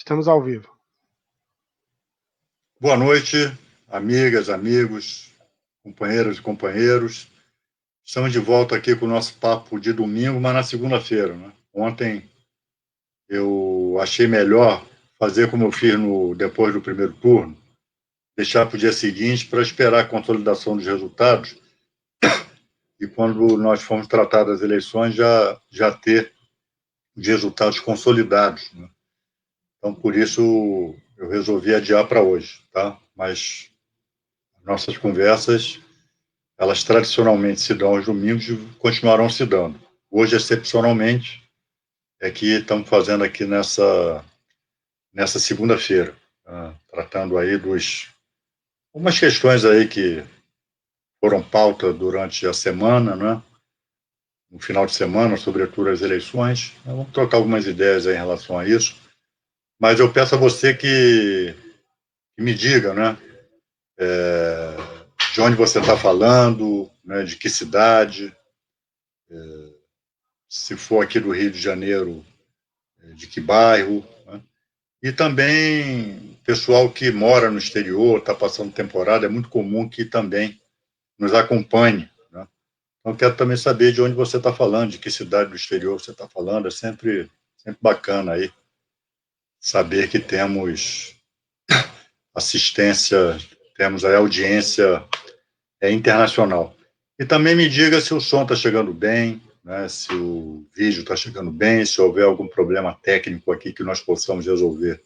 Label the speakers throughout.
Speaker 1: Estamos ao vivo.
Speaker 2: Boa noite, amigas, amigos, companheiras e companheiros. Estamos de volta aqui com o nosso papo de domingo, mas na segunda-feira, né? Ontem eu achei melhor fazer como eu fiz depois do primeiro turno, deixar para o dia seguinte para esperar a consolidação dos resultados e quando nós formos tratar das eleições já ter os resultados consolidados, né? Então, por isso, eu resolvi adiar para hoje, tá? Mas nossas conversas, elas tradicionalmente se dão aos domingos e continuarão se dando. Hoje, excepcionalmente, é que estamos fazendo aqui nessa segunda-feira, né? Tratando aí umas questões aí que foram pauta durante a semana, né? No final de semana, sobretudo as eleições. Vamos trocar algumas ideias aí em relação a isso. Mas eu peço a você que me diga, né? De onde você está falando, né? De que cidade, se for aqui do Rio de Janeiro, de que bairro, né? E também pessoal que mora no exterior, está passando temporada, é muito comum que também nos acompanhe, né? Então, quero também saber de onde você está falando, de que cidade do exterior você está falando, é sempre bacana aí saber que temos assistência, temos aí audiência internacional. E também me diga se o som está chegando bem, né, se o vídeo está chegando bem, se houver algum problema técnico aqui que nós possamos resolver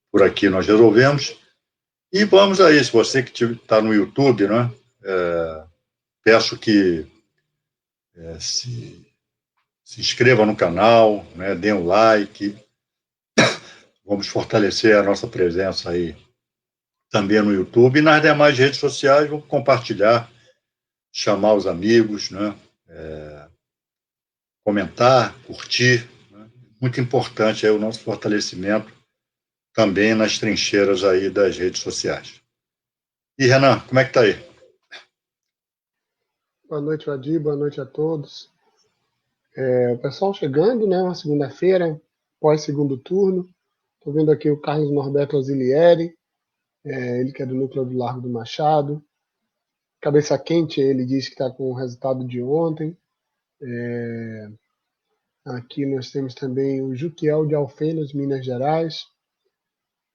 Speaker 2: por aqui, nós resolvemos. E vamos aí, se você que está no YouTube, né, peço que se inscreva no canal, né, dê um like, vamos fortalecer a nossa presença aí também no YouTube e nas demais redes sociais, vamos compartilhar, chamar os amigos, né, comentar, curtir, né? Muito importante é o nosso fortalecimento também nas trincheiras aí das redes sociais. E, Renan, como é que tá aí?
Speaker 1: Boa noite, Vadir, boa noite a todos. O pessoal chegando, né, uma segunda-feira, pós-segundo turno. Estou vendo aqui o Carlos Norberto Ausilieri, ele que é do núcleo do Largo do Machado. Cabeça quente, ele diz que está com o resultado de ontem. Aqui nós temos também o Juquiel de Alfenas, Minas Gerais.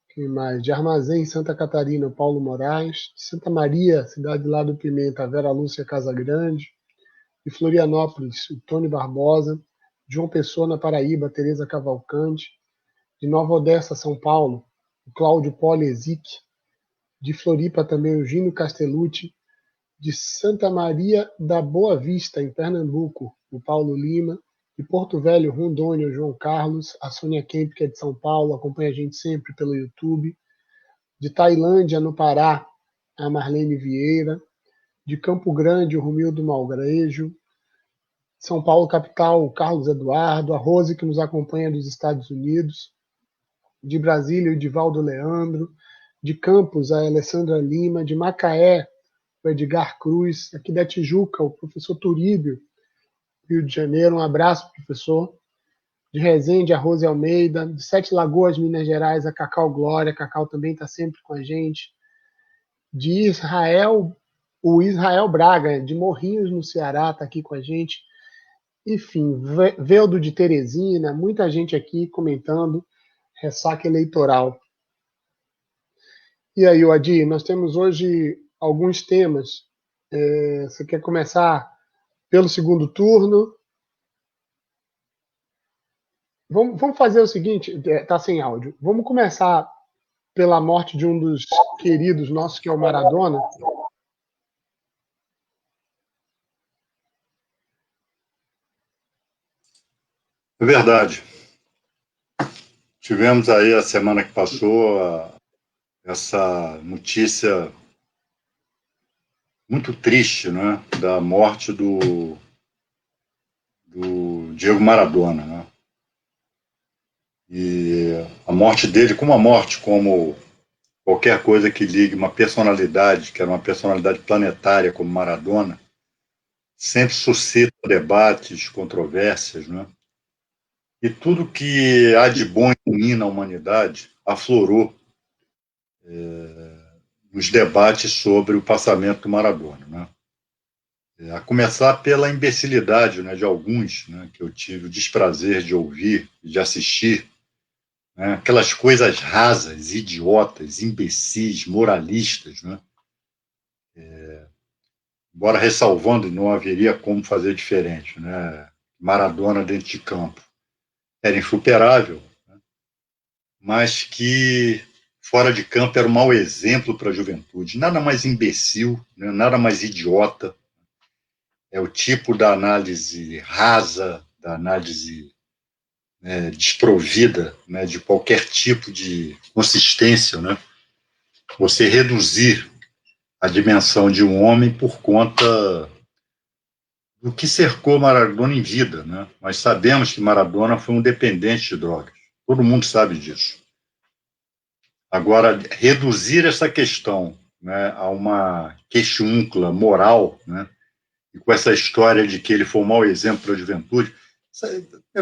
Speaker 1: Quem mais? De Armazém, Santa Catarina, o Paulo Moraes. De Santa Maria, cidade lá do Pimenta, a Vera Lúcia Casagrande. De Florianópolis, o Tony Barbosa. De João Pessoa, na Paraíba, Tereza Cavalcante. De Nova Odessa, São Paulo, o Cláudio Polesic. De Floripa também, o Gino Castellucci. De Santa Maria da Boa Vista, em Pernambuco, o Paulo Lima. De Porto Velho, Rondônia, o João Carlos. A Sônia Kemp, que é de São Paulo, acompanha a gente sempre pelo YouTube. De Tailândia, no Pará, a Marlene Vieira. De Campo Grande, o Romildo Malgrejo. São Paulo, capital, o Carlos Eduardo. A Rose, que nos acompanha dos Estados Unidos. De Brasília, o Divaldo Leandro. De Campos, a Alessandra Lima. De Macaé, o Edgar Cruz. Aqui da Tijuca, o professor Turíbio, Rio de Janeiro. Um abraço, professor. De Resende, a Rose Almeida. De Sete Lagoas, Minas Gerais, a Cacau Glória. A Cacau também está sempre com a gente. De Israel, o Israel Braga, de Morrinhos, no Ceará, está aqui com a gente. Enfim, Veldo de Teresina, muita gente aqui comentando ressaca eleitoral. E aí, Adi, nós temos hoje alguns temas. Você quer começar pelo segundo turno? Vamos fazer o seguinte, tá sem áudio. Vamos começar pela morte de um dos queridos nossos, que é o Maradona.
Speaker 2: É verdade. Tivemos aí a semana que passou essa notícia muito triste, né, da morte do Diego Maradona, né? E a morte dele, como qualquer coisa que ligue uma personalidade, que era uma personalidade planetária como Maradona, sempre suscita debates, controvérsias, né? E tudo que há de bom e ruim na humanidade aflorou nos debates sobre o passamento do Maradona, né? A começar pela imbecilidade, né, de alguns, né, que eu tive o desprazer de ouvir, de assistir, né, aquelas coisas rasas, idiotas, imbecis, moralistas, né, embora ressalvando, não haveria como fazer diferente, né, Maradona dentro de campo era insuperável, né, mas que fora de campo era um mau exemplo para a juventude, nada mais imbecil, né, nada mais idiota, é o tipo da análise rasa, da análise desprovida, né, de qualquer tipo de consistência, né? Você reduzir a dimensão de um homem por conta do que cercou Maradona em vida, né? Nós sabemos que Maradona foi um dependente de drogas. Todo mundo sabe disso. Agora, reduzir essa questão, né, a uma queixúncula moral, né, e com essa história de que ele foi um mau exemplo para a juventude,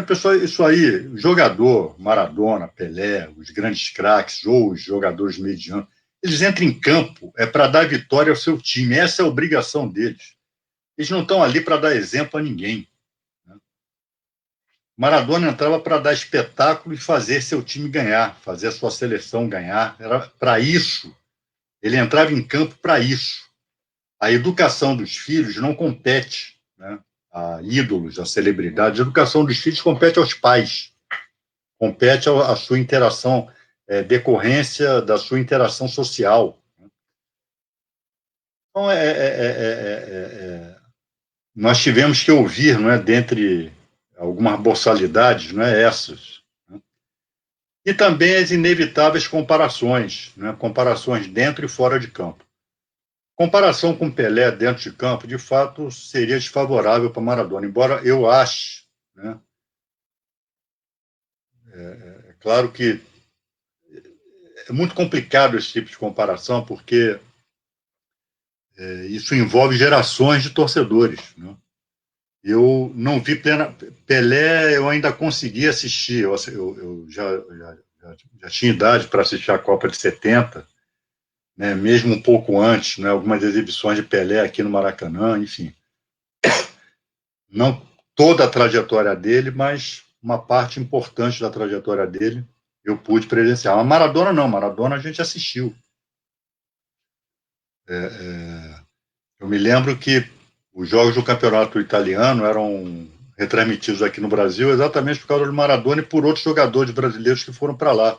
Speaker 2: pessoal, isso aí, jogador, Maradona, Pelé, os grandes craques ou os jogadores medianos, eles entram em campo para dar vitória ao seu time. Essa é a obrigação deles. Eles não estão ali para dar exemplo a ninguém, né? Maradona entrava para dar espetáculo e fazer seu time ganhar, fazer a sua seleção ganhar. Era para isso. Ele entrava em campo para isso. A educação dos filhos não compete, né, a ídolos, a celebridades. A educação dos filhos compete aos pais, compete à sua interação, decorrência da sua interação social. Então, nós tivemos que ouvir, não é, dentre algumas boçalidades, não é, essas. Né? E também as inevitáveis comparações, né, comparações dentro e fora de campo. Comparação com Pelé dentro de campo, de fato, seria desfavorável para Maradona, embora eu ache, né, é claro que é muito complicado esse tipo de comparação, porque isso envolve gerações de torcedores, né? Eu não vi plena. Pelé, eu ainda consegui assistir, eu já tinha idade para assistir a Copa de 70, né, mesmo um pouco antes, né, algumas exibições de Pelé aqui no Maracanã, enfim. Não toda a trajetória dele, mas uma parte importante da trajetória dele eu pude presenciar. A Maradona não, Maradona a gente assistiu. Eu me lembro que os jogos do campeonato italiano eram retransmitidos aqui no Brasil exatamente por causa do Maradona e por outros jogadores brasileiros que foram para lá,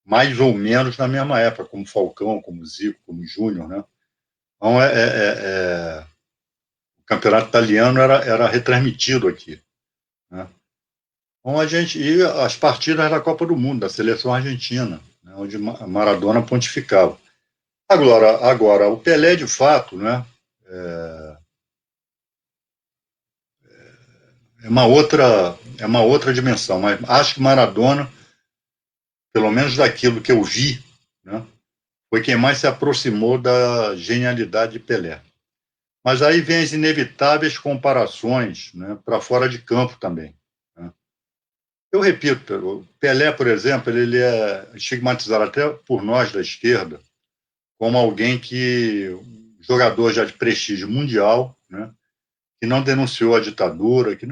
Speaker 2: mais ou menos na mesma época, como Falcão, como Zico, como Júnior, né? Então, o campeonato italiano era retransmitido aqui, né? Então, e as partidas da Copa do Mundo, da seleção argentina, né, onde Maradona pontificava. Agora, o Pelé, de fato, né, é uma outra dimensão, mas acho que Maradona, pelo menos daquilo que eu vi, né, foi quem mais se aproximou da genialidade de Pelé. Mas aí vem as inevitáveis comparações, né, para fora de campo também, né? Eu repito, o Pelé, por exemplo, ele é estigmatizado até por nós da esquerda como alguém jogador já de prestígio mundial, né, que não denunciou a ditadura, que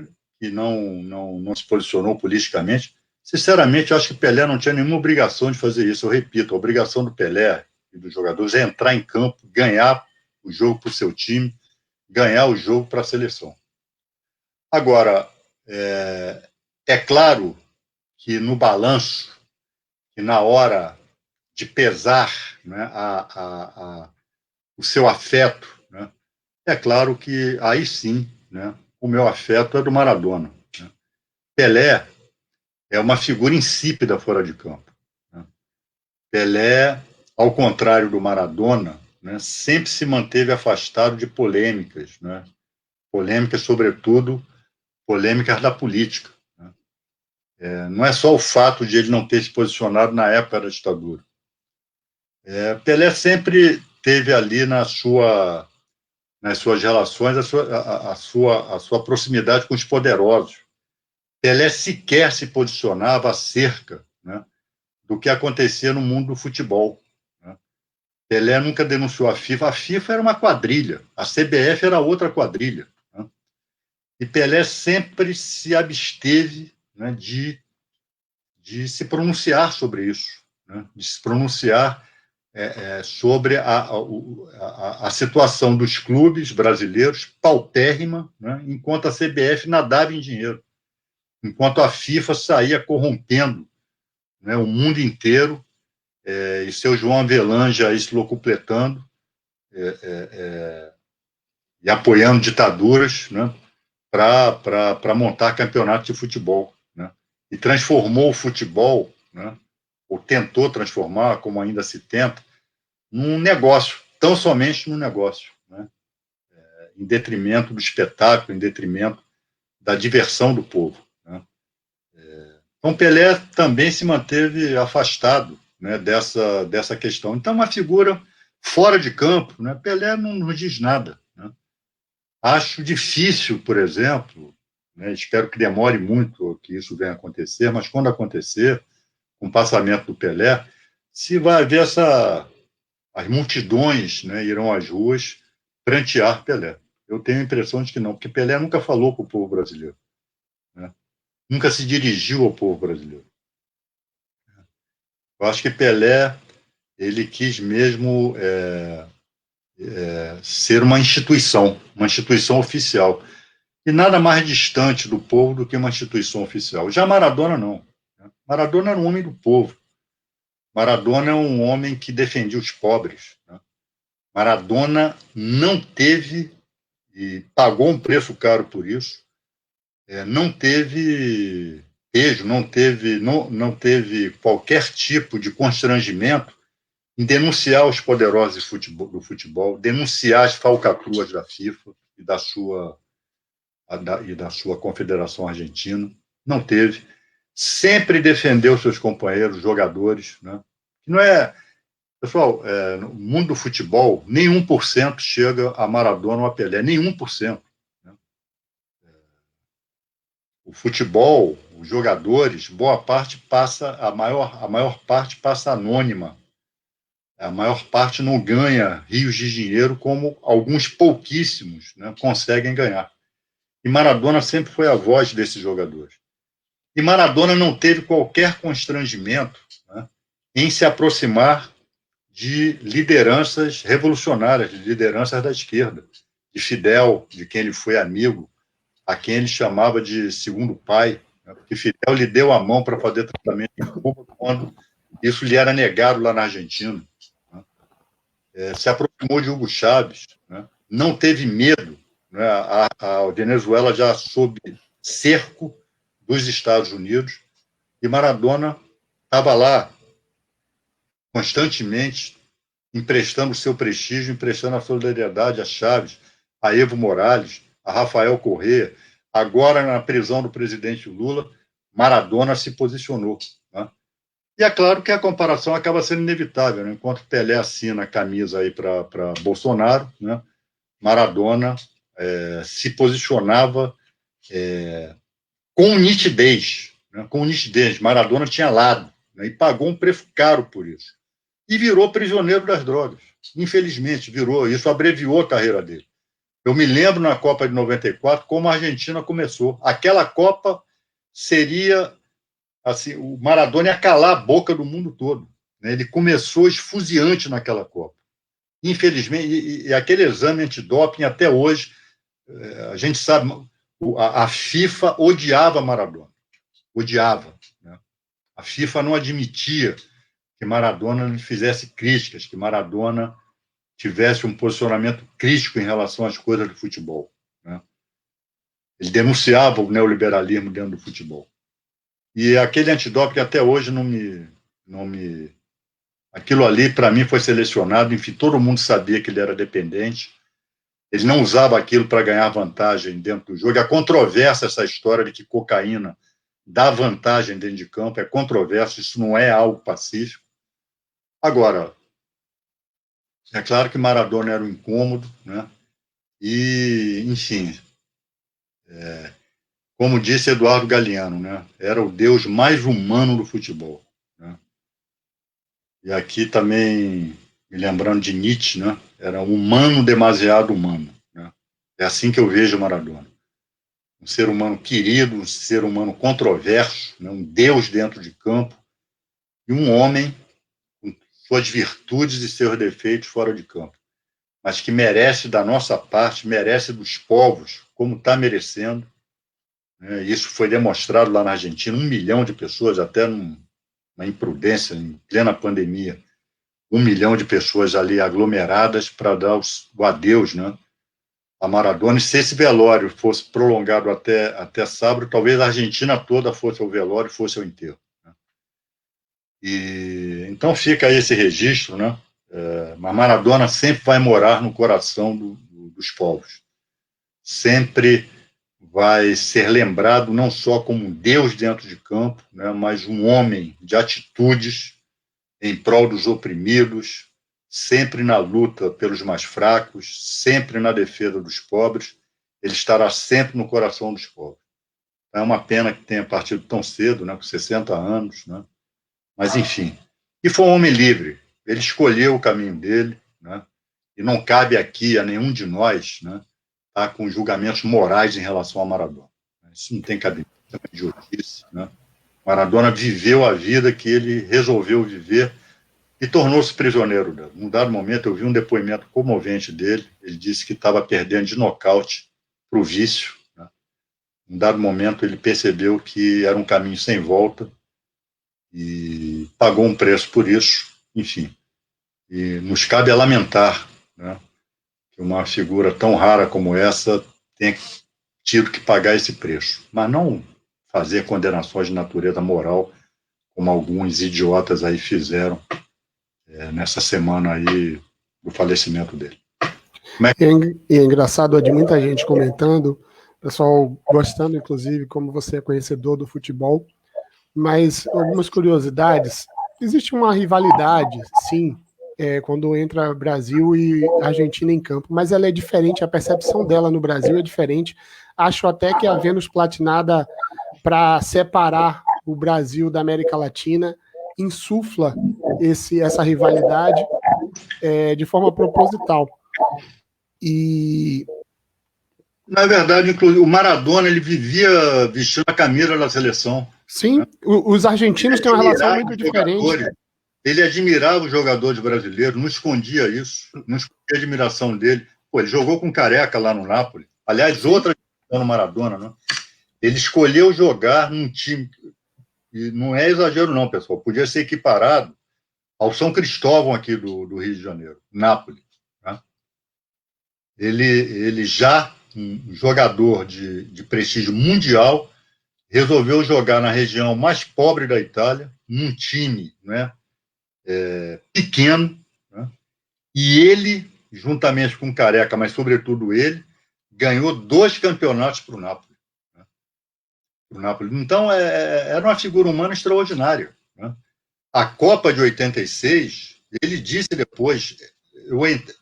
Speaker 2: não se posicionou politicamente. Sinceramente, eu acho que Pelé não tinha nenhuma obrigação de fazer isso. Eu repito, a obrigação do Pelé e dos jogadores é entrar em campo, ganhar o jogo para o seu time, ganhar o jogo para a seleção. Agora, é claro que no balanço, que na hora de pesar, né, o seu afeto, né, é claro que aí sim, né, o meu afeto é do Maradona, né? Pelé é uma figura insípida fora de campo, né? Pelé, ao contrário do Maradona, né, sempre se manteve afastado de polêmicas, né? Polêmicas, sobretudo, polêmicas da política, né? Não é só o fato de ele não ter se posicionado na época da ditadura. Pelé sempre teve ali nas suas relações a sua proximidade com os poderosos. Pelé sequer se posicionava acerca, né, do que acontecia no mundo do futebol. Né? Pelé nunca denunciou a FIFA. A FIFA era uma quadrilha, a CBF era outra quadrilha. Né? E Pelé sempre se absteve, né, de se pronunciar sobre isso, né? De se pronunciar sobre a situação dos clubes brasileiros paupérrima, né? Enquanto a CBF nadava em dinheiro, enquanto a FIFA saía corrompendo, né, o mundo inteiro, e seu João Avelange aí se locupletando e apoiando ditaduras, né, para montar campeonato de futebol. Né? E transformou o futebol, né, ou tentou transformar, como ainda se tenta, num negócio, tão somente num negócio, né? Em detrimento do espetáculo, em detrimento da diversão do povo. Né? Então, Pelé também se manteve afastado, né, dessa questão. Então, uma figura fora de campo, né? Pelé não nos diz nada. Né? Acho difícil, por exemplo, né, espero que demore muito que isso venha a acontecer, mas quando acontecer, com o passamento do Pelé, se vai haver as multidões, né, irão às ruas prantear Pelé. Eu tenho a impressão de que não, porque Pelé nunca falou com o povo brasileiro, né? Nunca se dirigiu ao povo brasileiro. Eu acho que Pelé ele quis mesmo ser uma instituição oficial, e nada mais distante do povo do que uma instituição oficial. Já Maradona não. Né? Maradona era um homem do povo. Maradona é um homem que defendia os pobres. Né? Maradona não teve, e pagou um preço caro por isso, não teve pejo, não teve qualquer tipo de constrangimento em denunciar os poderosos do futebol, denunciar as falcatruas da FIFA e da sua Confederação Argentina. Não teve. Sempre defendeu seus companheiros, jogadores. Né? Não é, pessoal, no mundo do futebol, nem 1% chega a Maradona ou a Pelé, nem 1%. Né? O futebol, os jogadores, boa parte passa, a maior parte passa anônima. A maior parte não ganha rios de dinheiro como alguns pouquíssimos, né, conseguem ganhar. E Maradona sempre foi a voz desses jogadores. E Maradona não teve qualquer constrangimento, né, em se aproximar de lideranças revolucionárias, de lideranças da esquerda, de Fidel, de quem ele foi amigo, a quem ele chamava de segundo pai, né, porque Fidel lhe deu a mão para fazer tratamento em Cuba quando isso lhe era negado lá na Argentina. Se aproximou de Hugo Chávez, né, não teve medo. Né, a Venezuela já sob cerco dos Estados Unidos, e Maradona estava lá constantemente emprestando o seu prestígio, emprestando a solidariedade a Chávez, a Evo Morales, a Rafael Correa. Agora, na prisão do presidente Lula, Maradona se posicionou. Né? E é claro que a comparação acaba sendo inevitável. Né? Enquanto Pelé assina a camisa aí para Bolsonaro, né? Maradona se posicionava com nitidez. Né? Com nitidez. Maradona tinha lado, né? E pagou um preço caro por isso. E virou prisioneiro das drogas. Infelizmente, virou. Isso abreviou a carreira dele. Eu me lembro na Copa de 94 como a Argentina começou. Aquela Copa seria assim, o Maradona ia calar a boca do mundo todo. Né? Ele começou esfuziante naquela Copa. Infelizmente, e aquele exame antidoping até hoje, a gente sabe, a FIFA odiava Maradona. Odiava. Né? A FIFA não admitia que Maradona fizesse críticas, que Maradona tivesse um posicionamento crítico em relação às coisas do futebol. Né? Ele denunciava o neoliberalismo dentro do futebol. E aquele antidoping até hoje não me. Aquilo ali, para mim, foi selecionado. Enfim, todo mundo sabia que ele era dependente. Ele não usava aquilo para ganhar vantagem dentro do jogo. É controversa essa história de que cocaína dá vantagem dentro de campo. É controverso, isso não é algo pacífico. Agora, é claro que Maradona era um incômodo, né? E, enfim, como disse Eduardo Galeano, né? Era o Deus mais humano do futebol. Né? E aqui também, me lembrando de Nietzsche, né? Era humano demasiado humano. Né? É assim que eu vejo Maradona. Um ser humano querido, um ser humano controverso, né? Um Deus dentro de campo, e um homem com suas virtudes e seus defeitos fora de campo, mas que merece da nossa parte, merece dos povos, como está merecendo. Né? Isso foi demonstrado lá na Argentina, 1 milhão de pessoas, até numa imprudência, em plena pandemia, 1 milhão de pessoas ali aglomeradas para dar o adeus, né, a Maradona. E se esse velório fosse prolongado até sábado, talvez a Argentina toda fosse ao velório, fosse ao enterro. Né? E então fica aí esse registro, né? Mas Maradona sempre vai morar no coração dos povos. Sempre vai ser lembrado não só como um Deus dentro de campo, né, mas um homem de atitudes em prol dos oprimidos, sempre na luta pelos mais fracos, sempre na defesa dos pobres. Ele estará sempre no coração dos povos. É uma pena que tenha partido tão cedo, né, com 60 anos, né? Mas, enfim. E foi um homem livre. Ele escolheu o caminho dele, né? E não cabe aqui a nenhum de nós, né, tá, com julgamentos morais em relação a Maradona. Isso não tem cabimento, é uma idiotice. Né? Maradona viveu a vida que ele resolveu viver e tornou-se prisioneiro dela. Num dado momento, eu vi um depoimento comovente dele. Ele disse que estava perdendo de nocaute para o vício. Né? Num dado momento, ele percebeu que era um caminho sem volta e pagou um preço por isso. Enfim, e nos cabe a lamentar, né, que uma figura tão rara como essa tenha tido que pagar esse preço. Mas não fazer condenações de natureza moral, como alguns idiotas aí fizeram nessa semana aí do falecimento dele.
Speaker 1: E é engraçado, de muita gente comentando, pessoal gostando, inclusive, como você é conhecedor do futebol, mas algumas curiosidades. Existe uma rivalidade, sim, quando entra Brasil e Argentina em campo, mas ela é diferente, a percepção dela no Brasil é diferente. Acho até que a Vênus Platinada, para separar o Brasil da América Latina, insufla essa rivalidade de forma proposital. E
Speaker 2: na verdade, inclusive, o Maradona, ele vivia vestindo a camisa da seleção.
Speaker 1: Sim, né? Os argentinos têm uma relação muito diferente.
Speaker 2: Ele admirava os jogadores brasileiros, não escondia isso, não escondia a admiração dele. Pô, ele jogou com Careca lá no Napoli. Aliás, sim, outra no Maradona, né? Ele escolheu jogar num time, e não é exagero não, pessoal, podia ser equiparado ao São Cristóvão aqui do Rio de Janeiro, Napoli. Né? Ele já, um jogador de prestígio mundial, resolveu jogar na região mais pobre da Itália, num time, né, pequeno, né, e ele, juntamente com o Careca, mas sobretudo ele, ganhou 2 campeonatos para o Napoli. Né, então, era uma figura humana extraordinária. Né. A Copa de 86, ele disse depois,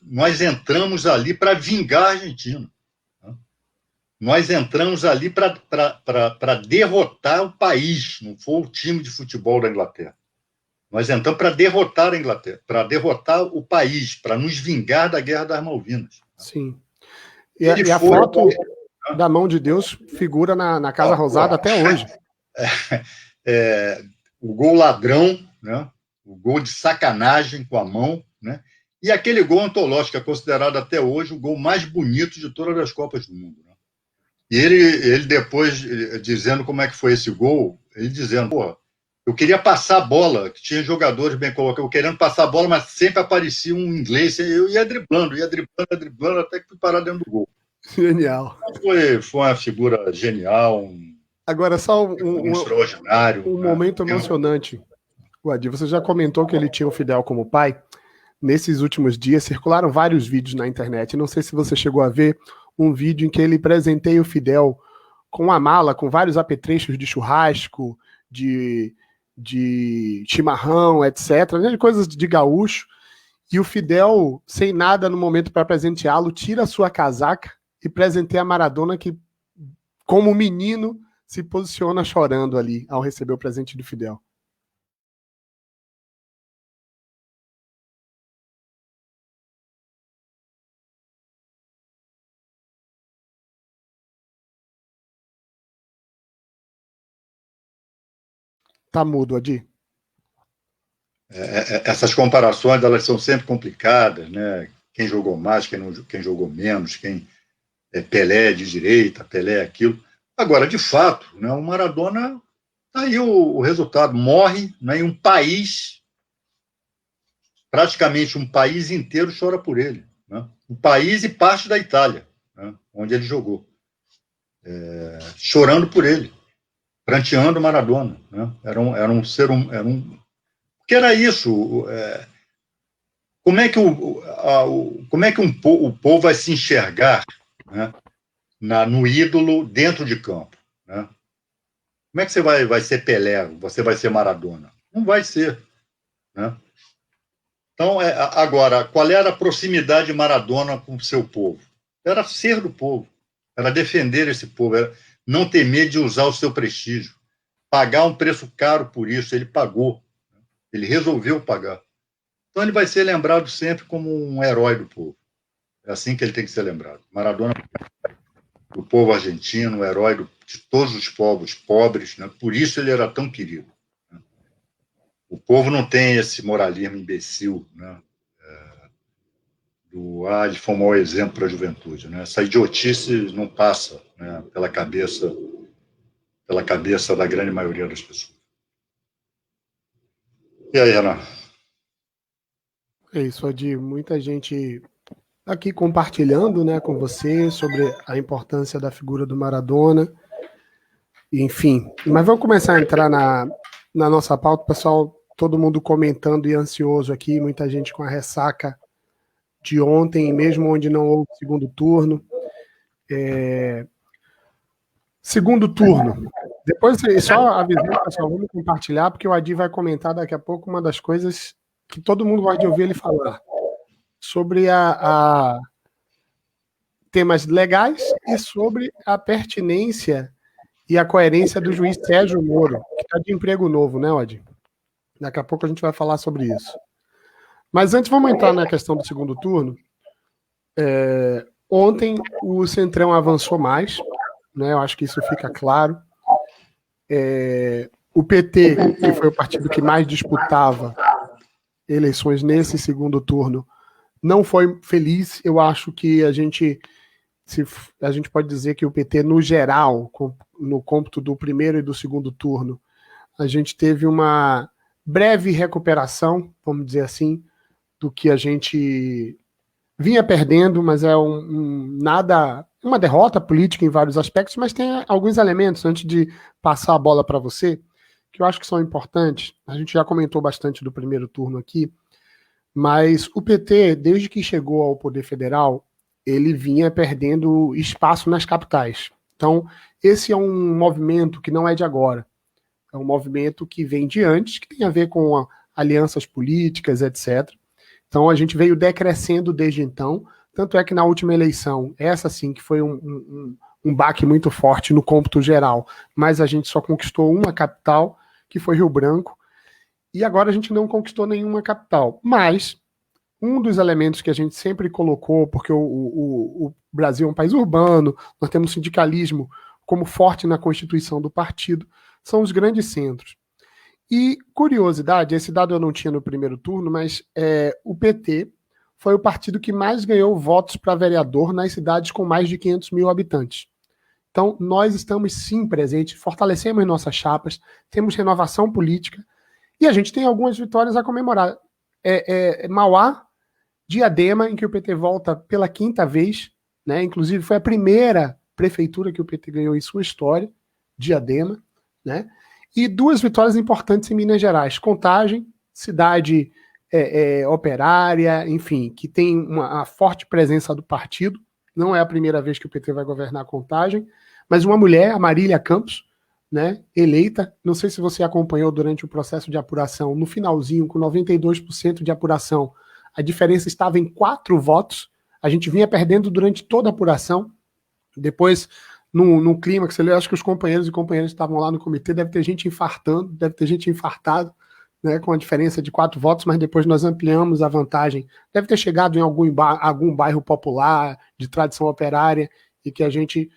Speaker 2: nós entramos ali para vingar a Argentina. Nós entramos ali para derrotar o país, não foi o time de futebol da Inglaterra. Nós entramos para derrotar a Inglaterra, para derrotar o país, para nos vingar da Guerra das Malvinas.
Speaker 1: Sim. E a foto da mão de Deus figura na Casa Rosada até hoje.
Speaker 2: O gol ladrão, né? O gol de sacanagem com a mão, né? E aquele gol antológico, é considerado até hoje o gol mais bonito de todas as Copas do Mundo. Né? E ele depois, dizendo como é que foi esse gol, ele dizendo, porra, eu queria passar a bola, que tinha jogadores bem colocados, eu querendo passar a bola, mas sempre aparecia um inglês, eu ia driblando, até que fui parar dentro do gol.
Speaker 1: Genial.
Speaker 2: Foi uma figura genial,
Speaker 1: agora só
Speaker 2: um extraordinário.
Speaker 1: Um momento emocionante. Guadi, você já comentou que ele tinha o Fidel como pai. Nesses últimos dias circularam vários vídeos na internet, não sei se você chegou a ver um vídeo em que ele presenteia o Fidel com uma mala, com vários apetrechos de churrasco, de chimarrão, etc., né, de coisas de gaúcho, e o Fidel, sem nada no momento para presenteá-lo, tira a sua casaca e presenteia a Maradona, que, como menino, se posiciona chorando ali ao receber o presente do Fidel. Tá mudo, Adi.
Speaker 2: Essas comparações, elas são sempre complicadas, né? Quem jogou mais, quem jogou menos, quem é Pelé de direita, Pelé é aquilo. Agora, de fato, né, o Maradona, tá aí o resultado, morre, né, em um país, praticamente um país inteiro chora por ele. Né? Um país e parte da Itália, né, onde ele jogou. Chorando por ele, pranteando o Maradona. Né? Era um ser humano. Porque era isso. Como é que o povo vai se enxergar, né, no ídolo dentro de campo? Né? Como é que você vai ser Pelé? Você vai ser Maradona? Não vai ser. Né? Então, agora, qual era a proximidade de Maradona com o seu povo? Era ser do povo, era defender esse povo, era não ter medo de usar o seu prestígio, pagar um preço caro por isso. Ele pagou, ele resolveu pagar. Então, ele vai ser lembrado sempre como um herói do povo. É assim que ele tem que ser lembrado. Maradona, do povo argentino, um herói de todos os povos pobres, né? Por isso ele era tão querido. Né? O povo não tem esse moralismo imbecil, né? Ele foi um mau exemplo para a juventude. Né? Essa idiotice não passa, né, pela cabeça da grande maioria das pessoas. E aí, Renan?
Speaker 1: É isso, Adi. Muita gente aqui compartilhando, né, com você sobre a importância da figura do Maradona. Enfim, mas vamos começar a entrar na nossa pauta, pessoal, todo mundo comentando e ansioso aqui, muita gente com a ressaca de ontem, mesmo onde não houve segundo turno. Segundo turno. Depois, só avisando, pessoal, vamos compartilhar, porque o Adi vai comentar daqui a pouco uma das coisas que todo mundo gosta de ouvir ele falar, sobre temas legais e sobre a pertinência e a coerência do juiz Sérgio Moro, que está de emprego novo, né, Adi? Daqui a pouco a gente vai falar sobre isso. Mas antes, vamos entrar na questão do segundo turno. Ontem, o Centrão avançou mais, né? Eu acho que isso fica claro. O PT, que foi o partido que mais disputava eleições nesse segundo turno, não foi feliz. Eu acho que a gente pode dizer que o PT, no geral, no cômputo do primeiro e do segundo turno, a gente teve uma breve recuperação, vamos dizer assim, do que a gente vinha perdendo, mas é uma derrota política em vários aspectos, mas tem alguns elementos, antes de passar a bola para você, que eu acho que são importantes. A gente já comentou bastante do primeiro turno aqui, mas o PT, desde que chegou ao poder federal, ele vinha perdendo espaço nas capitais. Então, esse é um movimento que não é de agora. É um movimento que vem de antes, que tem a ver com alianças políticas, etc. Então, a gente veio decrescendo desde então. Tanto é que na última eleição, essa sim que foi um baque muito forte no cômputo geral, mas a gente só conquistou uma capital, que foi Rio Branco, e agora a gente não conquistou nenhuma capital. Mas um dos elementos que a gente sempre colocou, porque o Brasil é um país urbano, nós temos sindicalismo como forte na constituição do partido, são os grandes centros. E, curiosidade, esse dado eu não tinha no primeiro turno, mas o PT foi o partido que mais ganhou votos para vereador nas cidades com mais de 500 mil habitantes. Então, nós estamos sim presentes, fortalecemos nossas chapas, temos renovação política, e a gente tem algumas vitórias a comemorar. Mauá, Diadema, em que o PT volta pela 5ª vez, né? Inclusive foi a primeira prefeitura que o PT ganhou em sua história, Diadema, né? E 2 vitórias importantes em Minas Gerais, Contagem, cidade operária, enfim, que tem uma forte presença do partido, não é a primeira vez que o PT vai governar Contagem, mas uma mulher, a Marília Campos, né, eleita, não sei se você acompanhou durante o processo de apuração, no finalzinho, com 92% de apuração, a diferença estava em 4 votos, a gente vinha perdendo durante toda a apuração, depois no clima que você leu, acho que os companheiros e companheiras que estavam lá no comitê, deve ter gente infartando, deve ter gente infartado, né, com a diferença de 4 votos, mas depois nós ampliamos a vantagem. Deve ter chegado em algum bairro popular, de tradição operária, e que a gente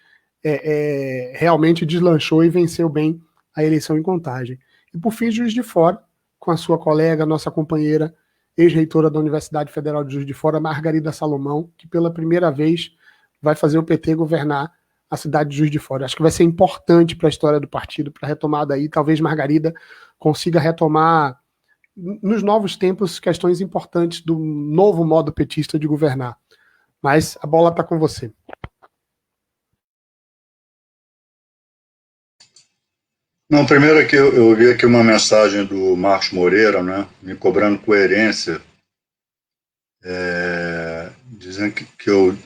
Speaker 1: realmente deslanchou e venceu bem a eleição em Contagem. E por fim, Juiz de Fora, com a sua colega, nossa companheira, ex-reitora da Universidade Federal de Juiz de Fora, Margarida Salomão, que pela primeira vez vai fazer o PT governar a cidade de Juiz de Fora. Acho que vai ser importante para a história do partido, para a retomada aí. Talvez Margarida consiga retomar, nos novos tempos, questões importantes do novo modo petista de governar. Mas a bola está com você.
Speaker 2: Não, primeiro é que eu vi aqui uma mensagem do Marcos Moreira, né, me cobrando coerência, dizendo que eu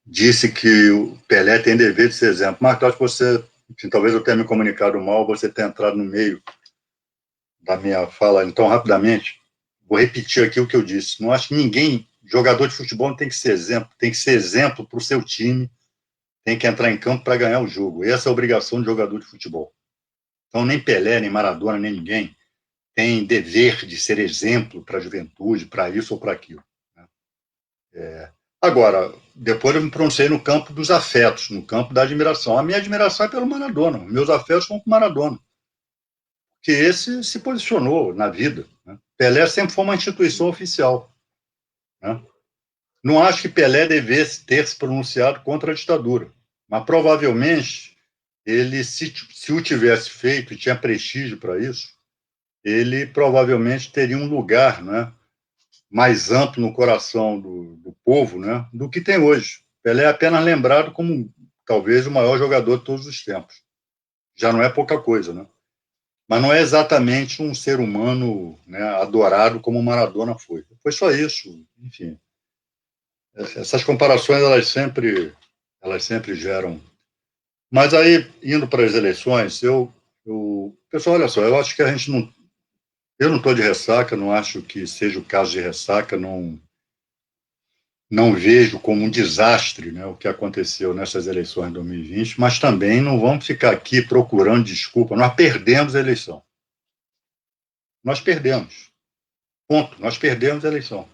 Speaker 2: disse que o Pelé tem dever de ser exemplo. Marcos, acho que você, enfim, talvez eu tenha me comunicado mal, você tenha entrado no meio da minha fala então rapidamente. Vou repetir aqui o que eu disse. Não acho que ninguém, jogador de futebol, não tem que ser exemplo, tem que ser exemplo para o seu time, tem que entrar em campo para ganhar o jogo. Essa é a obrigação de jogador de futebol. Então, nem Pelé, nem Maradona, nem ninguém tem dever de ser exemplo para a juventude, para isso ou para aquilo. Agora, depois eu me pronunciei no campo dos afetos, no campo da admiração. A minha admiração é pelo Maradona, meus afetos são com o Maradona, que esse se posicionou na vida. Né? Pelé sempre foi uma instituição oficial. Né? Não acho que Pelé devesse ter se pronunciado contra a ditadura, mas provavelmente ele, se o tivesse feito e tinha prestígio para isso, ele provavelmente teria um lugar, né, mais amplo no coração do povo, né, do que tem hoje. Pelé é apenas lembrado como talvez o maior jogador de todos os tempos. Já não é pouca coisa, né? Mas não é exatamente um ser humano, né, adorado como o Maradona foi. Foi só isso, enfim. Essas comparações elas sempre geram. Mas aí, indo para as eleições, pessoal, olha só, eu acho que a gente não. Eu não estou de ressaca, não acho que seja o caso de ressaca, não vejo como um desastre, né, o que aconteceu nessas eleições de 2020, mas também não vamos ficar aqui procurando desculpa. Nós perdemos a eleição. Nós perdemos. Ponto. Nós perdemos a eleição.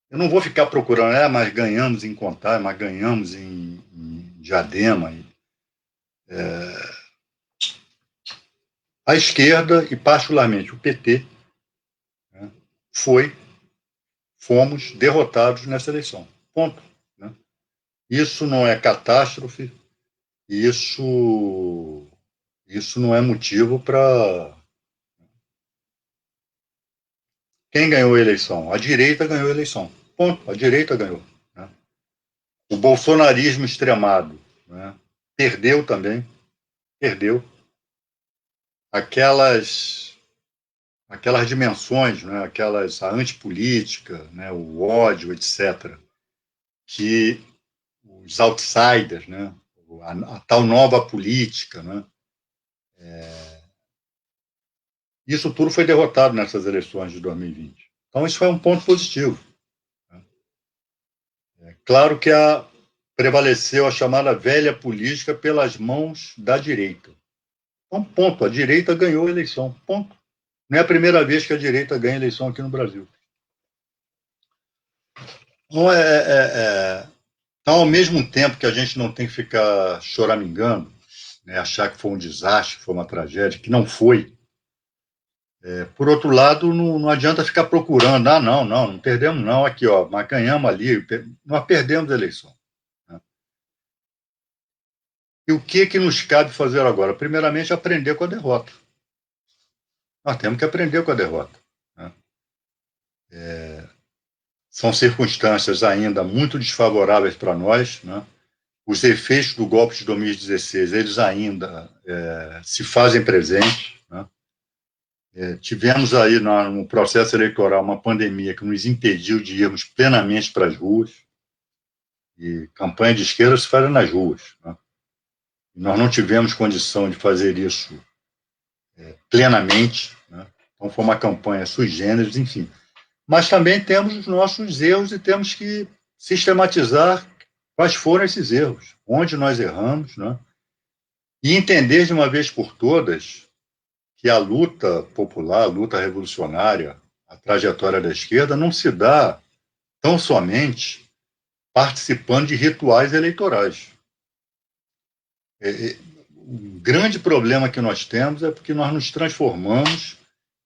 Speaker 2: Eu não vou ficar procurando, mas ganhamos em Contagem, mas ganhamos em Diadema. A esquerda, e particularmente o PT, né, fomos derrotados nessa eleição. Ponto. Né? Isso não é catástrofe, isso não é motivo para. Quem ganhou a eleição? A direita ganhou a eleição. Ponto. A direita ganhou. Né? O bolsonarismo extremado, né, perdeu também. Perdeu. Aquelas dimensões, né, a antipolítica, né, o ódio, etc., que os outsiders, né, a tal nova política, né, isso tudo foi derrotado nessas eleições de 2020. Então, isso foi um ponto positivo. Claro que prevaleceu a chamada velha política pelas mãos da direita. Então, ponto. A direita ganhou a eleição. Ponto. Não é a primeira vez que a direita ganha eleição aqui no Brasil. Então, então, ao mesmo tempo que a gente não tem que ficar choramingando, né, achar que foi um desastre, que foi uma tragédia, que não foi, por outro lado, não adianta ficar procurando, não perdemos não, aqui, ó, mas ganhamos ali, nós perdemos a eleição. Né? E o que nos cabe fazer agora? Primeiramente, aprender com a derrota. Nós temos que aprender com a derrota. Né? São circunstâncias ainda muito desfavoráveis para nós, né? Os efeitos do golpe de 2016, eles ainda se fazem presentes. Né? Tivemos aí no processo eleitoral uma pandemia que nos impediu de irmos plenamente para as ruas, e campanha de esquerda se faz nas ruas. Né? Nós não tivemos condição de fazer isso plenamente, né? Então foi uma campanha sui generis, enfim. Mas também temos os nossos erros e temos que sistematizar quais foram esses erros, onde nós erramos, né? E entender de uma vez por todas que a luta popular, a luta revolucionária, a trajetória da esquerda não se dá tão somente participando de rituais eleitorais. O grande problema que nós temos é porque nós nos transformamos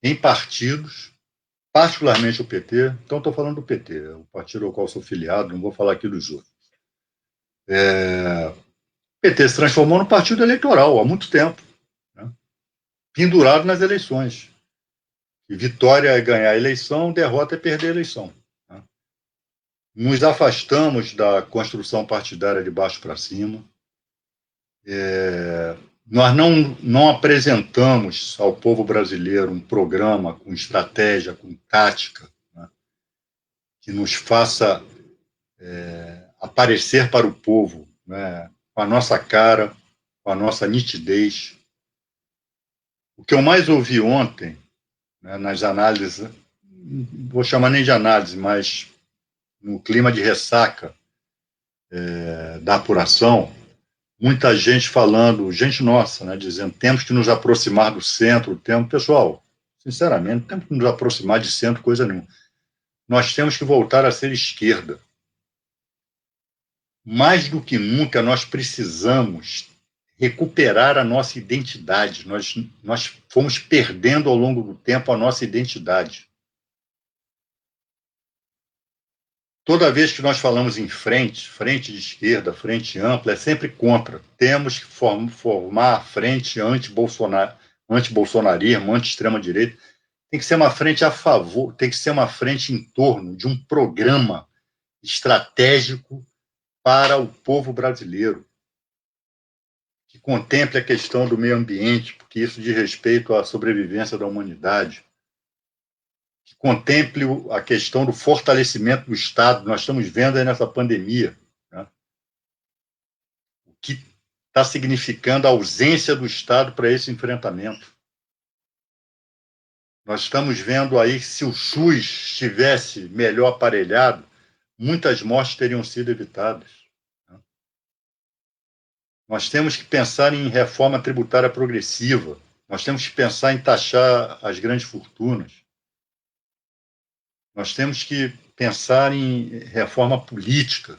Speaker 2: em partidos, particularmente o PT. Então, estou falando do PT, o partido ao qual sou filiado, não vou falar aqui dos outros. O PT se transformou num partido eleitoral há muito tempo, né? Pendurado nas eleições. E vitória é ganhar a eleição, derrota é perder a eleição. Né? Nos afastamos da construção partidária de baixo para cima. Nós não apresentamos ao povo brasileiro um programa com estratégia, com tática, né, que nos faça aparecer para o povo, né, com a nossa cara, com a nossa nitidez. O que eu mais ouvi ontem, né, nas análises, não vou chamar nem de análise, mas no clima de ressaca da apuração, muita gente falando, gente nossa, né, dizendo temos que nos aproximar do centro, pessoal, sinceramente, temos que nos aproximar de centro, coisa nenhuma. Nós temos que voltar a ser esquerda. Mais do que nunca, nós precisamos recuperar a nossa identidade. Nós fomos perdendo ao longo do tempo a nossa identidade. Toda vez que nós falamos em frente de esquerda, frente ampla, é sempre contra. Temos que formar a frente anti-bolsonarismo, anti-extrema-direita. Tem que ser uma frente a favor, tem que ser uma frente em torno de um programa estratégico para o povo brasileiro, que contemple a questão do meio ambiente, porque isso diz respeito à sobrevivência da humanidade, que contemple a questão do fortalecimento do Estado. Nós estamos vendo aí nessa pandemia, né, o que está significando a ausência do Estado para esse enfrentamento. Nós estamos vendo aí que se o SUS estivesse melhor aparelhado, muitas mortes teriam sido evitadas. Nós temos que pensar em reforma tributária progressiva, nós temos que pensar em taxar as grandes fortunas, nós temos que pensar em reforma política,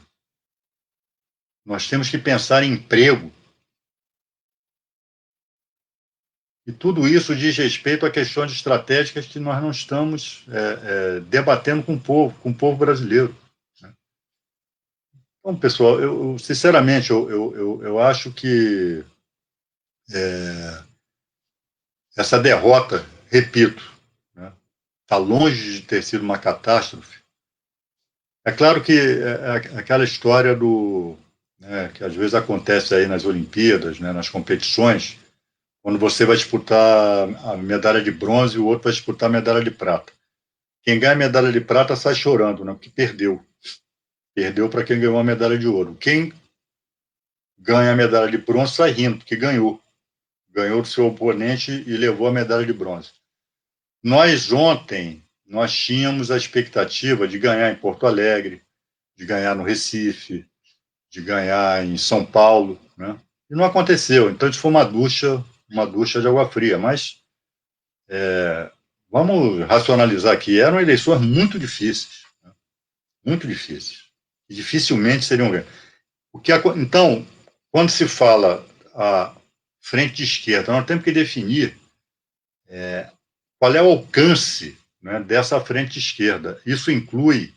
Speaker 2: nós temos que pensar em emprego. E tudo isso diz respeito a questões estratégicas que nós não estamos debatendo com o povo brasileiro. Então, pessoal, eu sinceramente, eu acho que essa derrota, repito, está longe de ter sido uma catástrofe. É claro que aquela história que às vezes acontece aí nas Olimpíadas, né, nas competições, quando você vai disputar a medalha de bronze e o outro vai disputar a medalha de prata. Quem ganha a medalha de prata sai chorando, né, porque perdeu. Perdeu para quem ganhou a medalha de ouro. Quem ganha a medalha de bronze sai rindo, porque ganhou. Ganhou do seu oponente e levou a medalha de bronze. Ontem, nós tínhamos a expectativa de ganhar em Porto Alegre, de ganhar no Recife, de ganhar em São Paulo, né? E não aconteceu. Então, isso foi uma ducha de água fria. Mas vamos racionalizar aqui. Eram eleições muito difíceis, né? Muito difíceis. E dificilmente seriam ganhas. Então, quando se fala a frente de esquerda, nós temos que definir qual é o alcance, né, dessa frente de esquerda. Isso inclui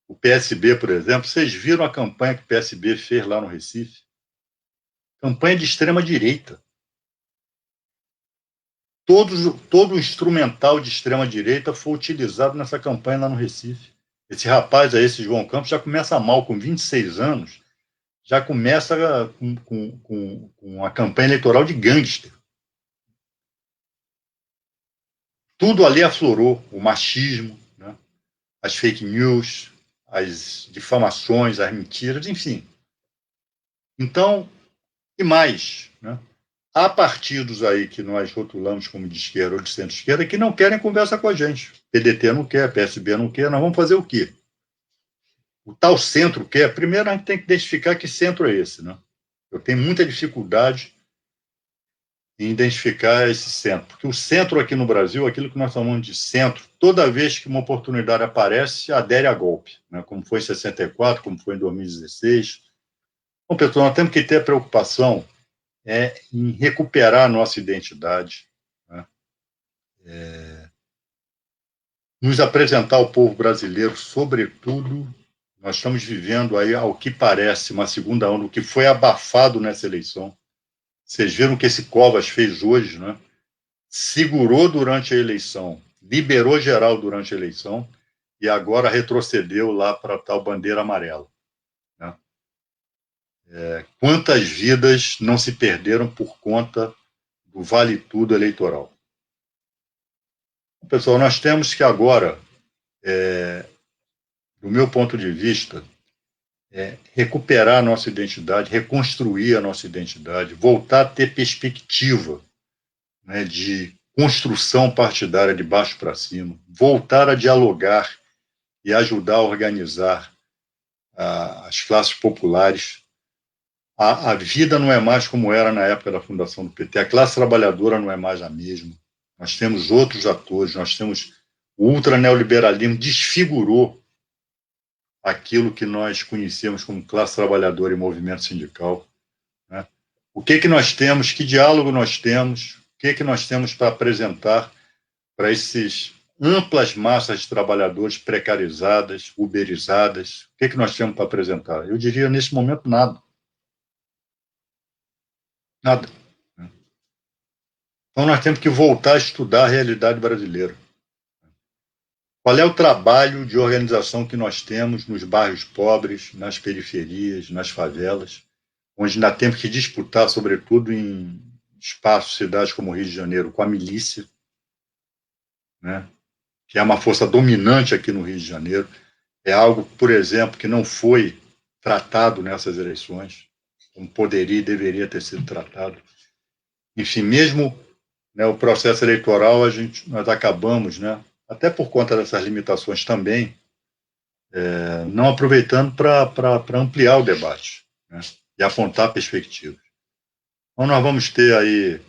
Speaker 2: o PSB, por exemplo. Vocês viram a campanha que o PSB fez lá no Recife? Campanha de extrema-direita. Todo o instrumental de extrema-direita foi utilizado nessa campanha lá no Recife. Esse rapaz aí, esse João Campos, já começa mal, com 26 anos, já começa com a campanha eleitoral de gangster. Tudo ali aflorou, o machismo, né, as fake news, as difamações, as mentiras, enfim. Então, e mais, né? Há partidos aí que nós rotulamos como de esquerda ou de centro-esquerda que não querem conversa com a gente. PDT não quer, PSB não quer, nós vamos fazer o quê? o tal centro que é, primeiro a gente tem que identificar que centro é esse, né? Eu tenho muita dificuldade em identificar esse centro, porque o centro aqui no Brasil, aquilo que nós chamamos de centro, toda vez que uma oportunidade aparece, adere a golpe, né? Como foi em 64, como foi em 2016. Então, pessoal, nós temos que ter preocupação em recuperar a nossa identidade, né? Nos apresentar ao povo brasileiro, sobretudo, nós estamos vivendo aí, ao que parece, uma segunda onda, o que foi abafado nessa eleição. Vocês viram o que esse Covas fez hoje, né? Segurou durante a eleição, liberou geral durante a eleição e agora retrocedeu lá para a tal bandeira amarela, né? Quantas vidas não se perderam por conta do vale tudo eleitoral? Pessoal, nós temos que agora, do meu ponto de vista, recuperar a nossa identidade, reconstruir a nossa identidade, voltar a ter perspectiva, né, de construção partidária de baixo para cima, voltar a dialogar e ajudar a organizar as classes populares. A vida não é mais como era na época da fundação do PT, a classe trabalhadora não é mais a mesma. Nós temos outros atores, nós temos o ultraneoliberalismo desfigurou aquilo que nós conhecemos como classe trabalhadora e movimento sindical, né? O que nós temos, que diálogo nós temos, o que nós temos para apresentar para esses amplas massas de trabalhadores precarizadas, uberizadas, o que nós temos para apresentar? Eu diria, nesse momento, nada. Nada. Então, nós temos que voltar a estudar a realidade brasileira. Qual é o trabalho de organização que nós temos nos bairros pobres, nas periferias, nas favelas, onde ainda temos que disputar, sobretudo em espaços, cidades como o Rio de Janeiro, com a milícia, né, que é uma força dominante aqui no Rio de Janeiro. É algo, por exemplo, que não foi tratado nessas eleições, como poderia e deveria ter sido tratado. Enfim, mesmo, né, o processo eleitoral, nós acabamos, né, até por conta dessas limitações também, não aproveitando para ampliar o debate, né, e apontar perspectivas. Então, nós vamos ter aí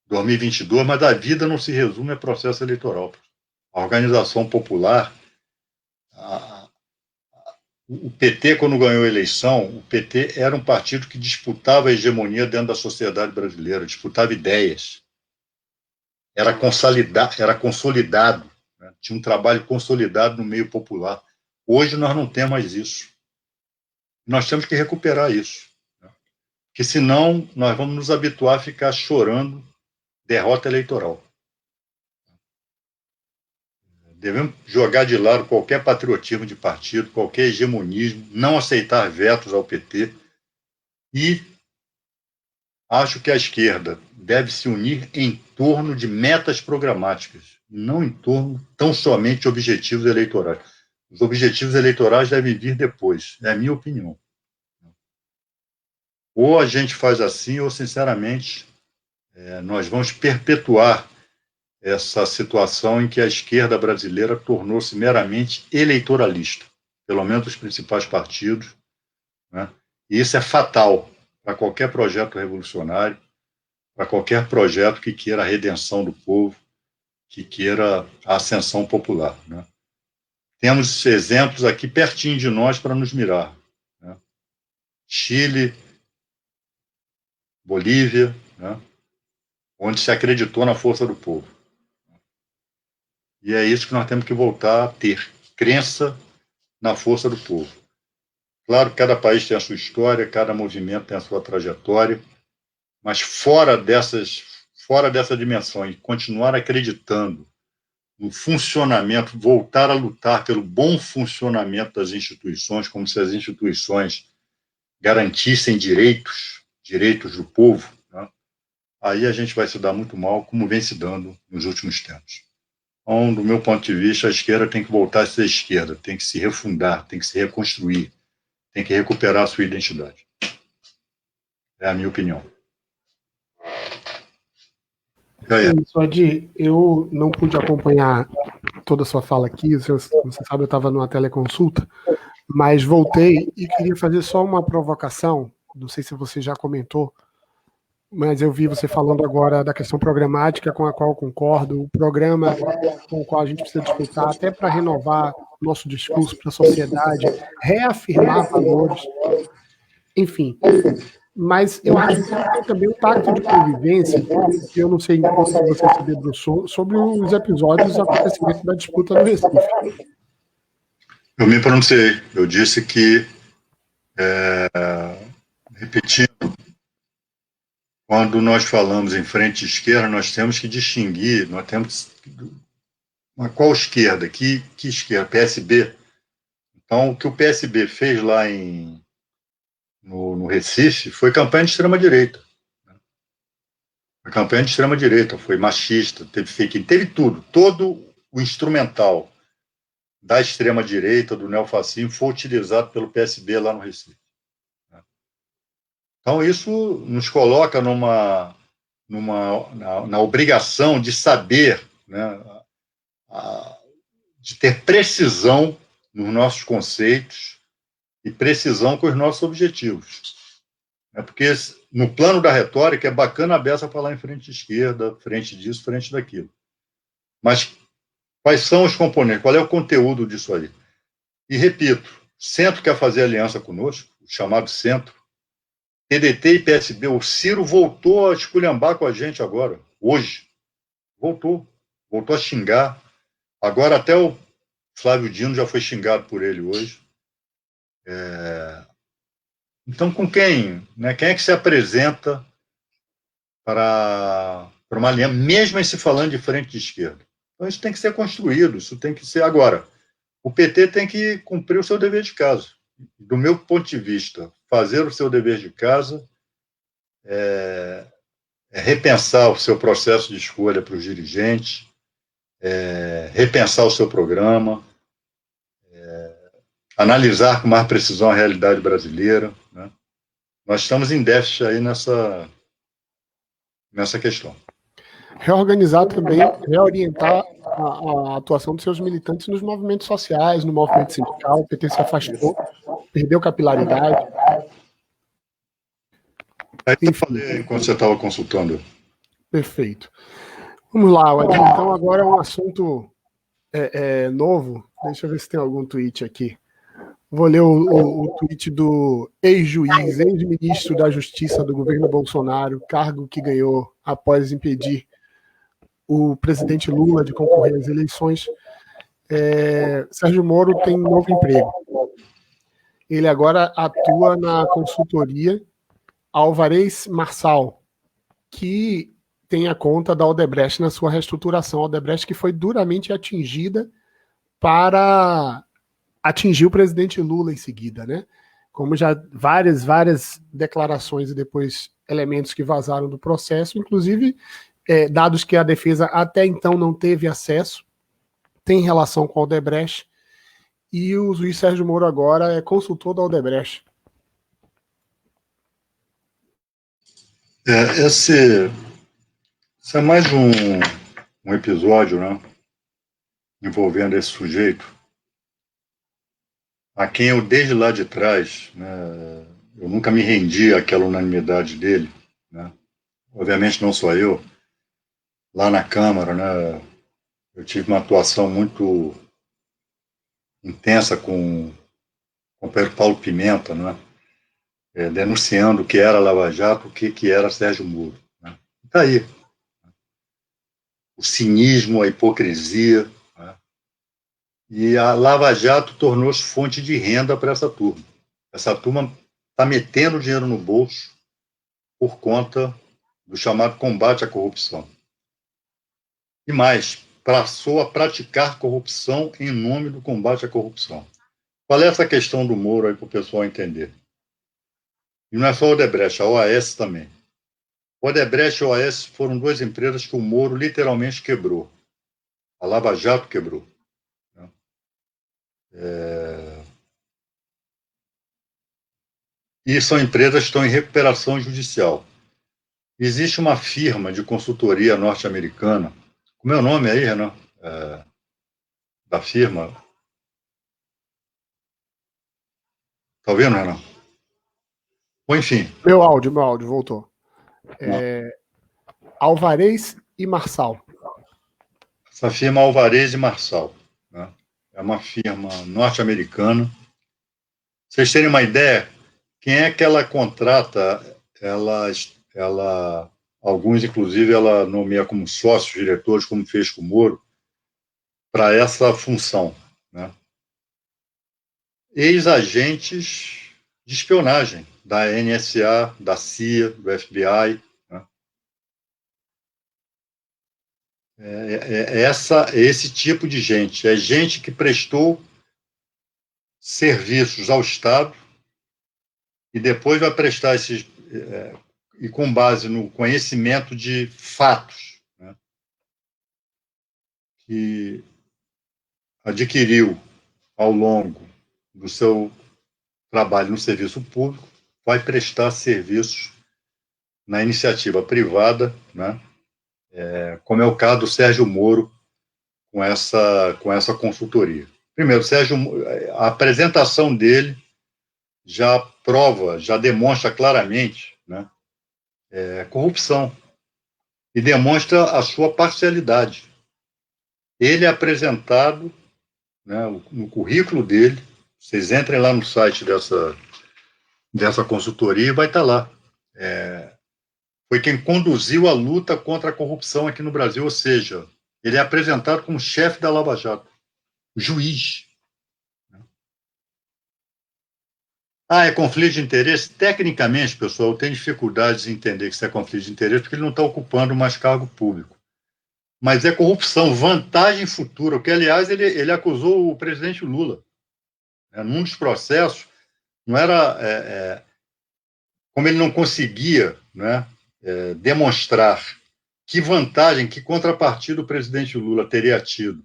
Speaker 2: 2022, mas a vida não se resume a processo eleitoral. A organização popular, o PT, quando ganhou a eleição, o PT era um partido que disputava a hegemonia dentro da sociedade brasileira, disputava ideias, era consolidado, né? Tinha um trabalho consolidado no meio popular. Hoje nós não temos mais isso. Nós temos que recuperar isso, né? Porque senão nós vamos nos habituar a ficar chorando derrota eleitoral. Devemos jogar de lado qualquer patriotismo de partido, qualquer hegemonismo, não aceitar vetos ao PT e acho que a esquerda deve se unir em torno de metas programáticas, não em torno tão somente de objetivos eleitorais. Os objetivos eleitorais devem vir depois, é a minha opinião. Ou a gente faz assim, ou, sinceramente, nós vamos perpetuar essa situação em que a esquerda brasileira tornou-se meramente eleitoralista, pelo menos os principais partidos, né? E isso é fatal para qualquer projeto revolucionário, para qualquer projeto que queira a redenção do povo, que queira a ascensão popular, né? Temos exemplos aqui pertinho de nós para nos mirar, né? Chile, Bolívia, né? Onde se acreditou na força do povo. E é isso que nós temos que voltar a ter, crença na força do povo. Claro que cada país tem a sua história, cada movimento tem a sua trajetória, mas fora dessa dimensão e continuar acreditando no funcionamento, voltar a lutar pelo bom funcionamento das instituições, como se as instituições garantissem direitos do povo, né? Aí a gente vai se dar muito mal, como vem se dando nos últimos tempos. Então, do meu ponto de vista, a esquerda tem que voltar a ser esquerda, tem que se refundar, tem que se reconstruir, tem que recuperar a sua identidade. É a minha opinião.
Speaker 1: É isso, Adi. Eu não pude acompanhar toda a sua fala aqui, você sabe, eu estava numa teleconsulta, mas voltei e queria fazer só uma provocação, não sei se você já comentou, mas eu vi você falando agora da questão programática, com a qual eu concordo, o programa com o qual a gente precisa disputar, até para renovar nosso discurso para a sociedade, reafirmar valores, enfim. Mas eu acho que tem também o pacto de convivência, que eu não sei enquanto você se debruçou, sobre os episódios do acontecimento da disputa no Recife.
Speaker 2: Eu me pronunciei, eu disse que, repetindo, quando nós falamos em frente esquerda, nós temos que distinguir, nós temos qual esquerda, que esquerda, PSB. Então, o que o PSB fez lá no Recife foi campanha de extrema-direita. Foi campanha de extrema-direita, foi machista, teve fake, teve tudo. Todo o instrumental da extrema-direita, do neofascismo, foi utilizado pelo PSB lá no Recife. Então, isso nos coloca na obrigação de saber, né, de ter precisão nos nossos conceitos e precisão com os nossos objetivos. Porque no plano da retórica é bacana a beça falar em frente esquerda, frente disso, frente daquilo. Mas quais são os componentes? Qual é o conteúdo disso aí? E repito, Centro quer fazer aliança conosco, o chamado Centro. PDT e PSB, o Ciro voltou a esculhambar com a gente agora, hoje. Voltou a xingar. Agora até o Flávio Dino já foi xingado por ele hoje. Então, com quem? Né? Quem é que se apresenta para uma aliança, mesmo em se falando de frente de esquerda? Então, isso tem que ser construído, isso tem que ser agora. O PT tem que cumprir o seu dever de casa. Do meu ponto de vista, fazer o seu dever de casa é repensar o seu processo de escolha para os dirigentes, repensar o seu programa, analisar com mais precisão a realidade brasileira. Né? Nós estamos em déficit aí nessa questão.
Speaker 1: Reorganizar também, reorientar a atuação dos seus militantes nos movimentos sociais, no movimento sindical. O PT se afastou, perdeu capilaridade.
Speaker 2: Aí eu falei enquanto você estava consultando.
Speaker 1: Perfeito. Vamos lá, Wadinho. Então agora é um assunto novo. Deixa eu ver se tem algum tweet aqui. Vou ler o tweet do ex-juiz, ex-ministro da Justiça do governo Bolsonaro, cargo que ganhou após impedir o presidente Lula de concorrer às eleições. Sérgio Moro tem um novo emprego. Ele agora atua na consultoria Alvarez Marçal, que tem a conta da Odebrecht na sua reestruturação. A Odebrecht que foi duramente atingida para atingir o presidente Lula em seguida, né? Como já várias declarações e depois elementos que vazaram do processo, inclusive dados que a defesa até então não teve acesso, tem relação com a Odebrecht, e o juiz Sérgio Moro agora é consultor da Odebrecht.
Speaker 2: Esse é mais um episódio, né, envolvendo esse sujeito, a quem eu, desde lá de trás, né, eu nunca me rendi àquela unanimidade dele, né, obviamente não só eu, lá na Câmara, né, eu tive uma atuação muito intensa com o companheiro Paulo Pimenta, né, denunciando o que era Lava Jato, o que era Sérgio Moro. Né. Está aí. O cinismo, a hipocrisia. Né. E a Lava Jato tornou-se fonte de renda para essa turma. Essa turma está metendo dinheiro no bolso por conta do chamado combate à corrupção. E mais, passou a praticar corrupção em nome do combate à corrupção. Qual é essa questão do Moro aí para o pessoal entender? E não é só o Odebrecht, a OAS também. O Odebrecht e a OAS foram duas empresas que o Moro literalmente quebrou. A Lava Jato quebrou. E são empresas que estão em recuperação judicial. Existe uma firma de consultoria norte-americana, como é o nome aí, Renan? da firma. Está ouvindo, Renan? Ou enfim.
Speaker 1: Meu áudio, voltou.
Speaker 2: Não.
Speaker 1: Alvarez e Marçal.
Speaker 2: Essa firma Alvarez e Marçal, né? É uma firma norte-americana. Vocês terem uma ideia, quem é que ela contrata? Alguns, inclusive, ela nomeia como sócios, diretores, como fez com o Moro, para essa função, né? Ex-agentes de espionagem da NSA, da CIA, do FBI. Né? Esse tipo de gente. É gente que prestou serviços ao Estado e depois vai prestar esses. E com base no conhecimento de fatos, né, que adquiriu ao longo do seu trabalho no serviço público, vai prestar serviços na iniciativa privada, né, como é o caso do Sérgio Moro com essa consultoria. Primeiro, a apresentação dele já prova, já demonstra claramente, né, corrupção e demonstra a sua parcialidade. Ele é apresentado, né, no currículo dele, vocês entrem lá no site dessa consultoria e vai estar lá. Foi quem conduziu a luta contra a corrupção aqui no Brasil, ou seja, ele é apresentado como chefe da Lava Jato, juiz. É conflito de interesse? Tecnicamente, pessoal, eu tenho dificuldades em entender que isso é conflito de interesse porque ele não está ocupando mais cargo público. Mas é corrupção, vantagem futura, o que, aliás, ele acusou o presidente Lula. Num dos processos, não era... como ele não conseguia, né, demonstrar que vantagem, que contrapartida o presidente Lula teria tido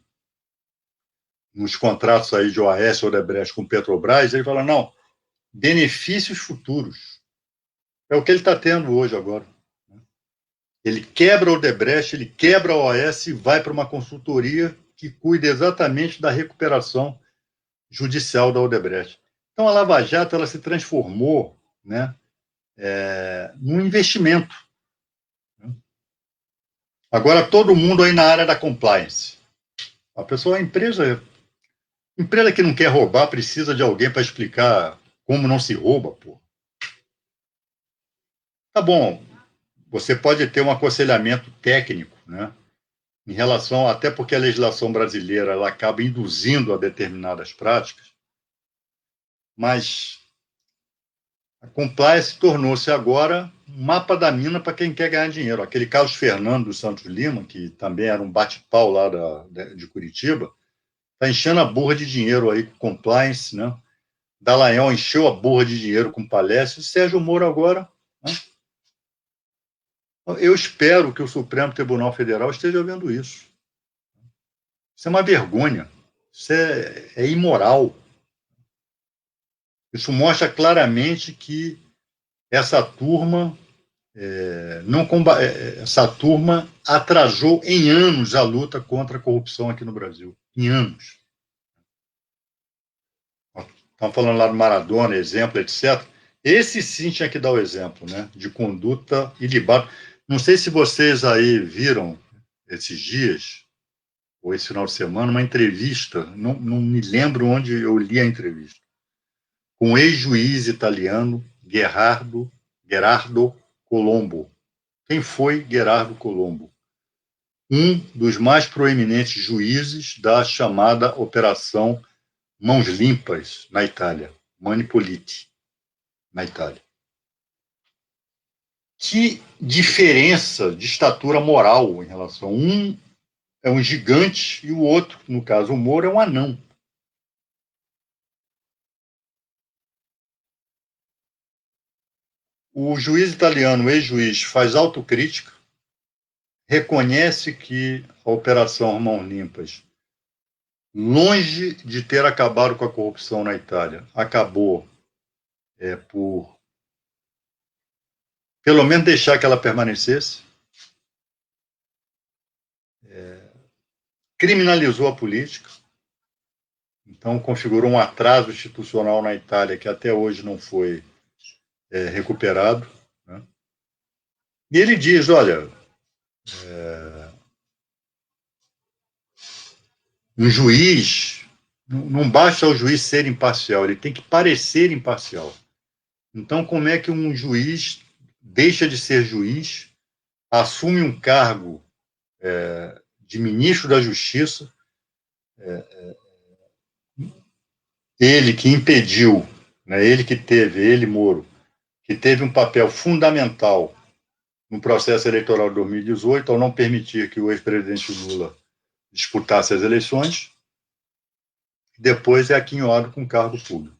Speaker 2: nos contratos aí de OAS, Odebrecht com Petrobras, ele fala, não, benefícios futuros. É o que ele está tendo hoje agora. Ele quebra o Odebrecht, ele quebra a OAS e vai para uma consultoria que cuida exatamente da recuperação judicial da Odebrecht. Então, a Lava Jato ela se transformou, né, num investimento. Agora, todo mundo aí na área da compliance. A empresa que não quer roubar precisa de alguém para explicar como não se rouba, pô. Tá bom, você pode ter um aconselhamento técnico, né, em relação, até porque a legislação brasileira ela acaba induzindo a determinadas práticas, mas a compliance tornou-se agora um mapa da mina para quem quer ganhar dinheiro. Aquele Carlos Fernando dos Santos Lima, que também era um bate-pau lá de Curitiba, está enchendo a burra de dinheiro aí com compliance, né? Dallagnol encheu a burra de dinheiro com palestras, e Sérgio Moro agora. Né? Eu espero que o Supremo Tribunal Federal esteja vendo isso. Isso é uma vergonha. Isso é imoral. Isso mostra claramente que essa turma essa turma atrasou em anos a luta contra a corrupção aqui no Brasil. Em anos. Estamos falando lá do Maradona, exemplo, etc. Esse sim tinha que dar o exemplo, né? De conduta ilibada. Não sei se vocês aí viram esses dias, ou esse final de semana, uma entrevista, não me lembro onde eu li a entrevista, com o ex-juiz italiano Gerardo Colombo. Quem foi Gerardo Colombo? Um dos mais proeminentes juízes da chamada Operação Mãos Limpas na Itália, Mani Puliti, na Itália. Que diferença de estatura moral em relação. Um é um gigante e o outro, no caso o Moro, é um anão. O juiz italiano, o ex-juiz, faz autocrítica, reconhece que a Operação Mãos Limpas, longe de ter acabado com a corrupção na Itália, acabou por, pelo menos, deixar que ela permanecesse, criminalizou a política, Então, configurou um atraso institucional na Itália que até hoje não foi recuperado. Né? E ele diz, olha, um juiz, não basta o juiz ser imparcial, ele tem que parecer imparcial. Então, como é que um juiz deixa de ser juiz, assume um cargo de ministro da Justiça, ele que impediu, né, ele, Moro, que teve um papel fundamental no processo eleitoral de 2018, ao não permitir que o ex-presidente Lula disputasse as eleições, depois é aquinhoado com cargo público.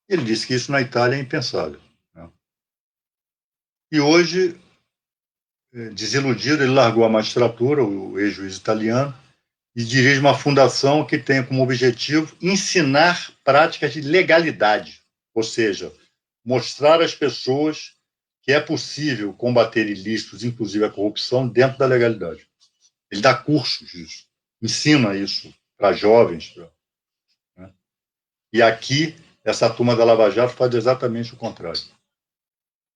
Speaker 2: Ele disse que isso na Itália é impensável. Né? E hoje, desiludido, ele largou a magistratura, o ex-juiz italiano, e dirige uma fundação que tem como objetivo ensinar práticas de legalidade, ou seja, mostrar às pessoas que é possível combater ilícitos, inclusive a corrupção, dentro da legalidade. Ele dá cursos disso, ensina isso para jovens. Né? E aqui, essa turma da Lava Jato faz exatamente o contrário.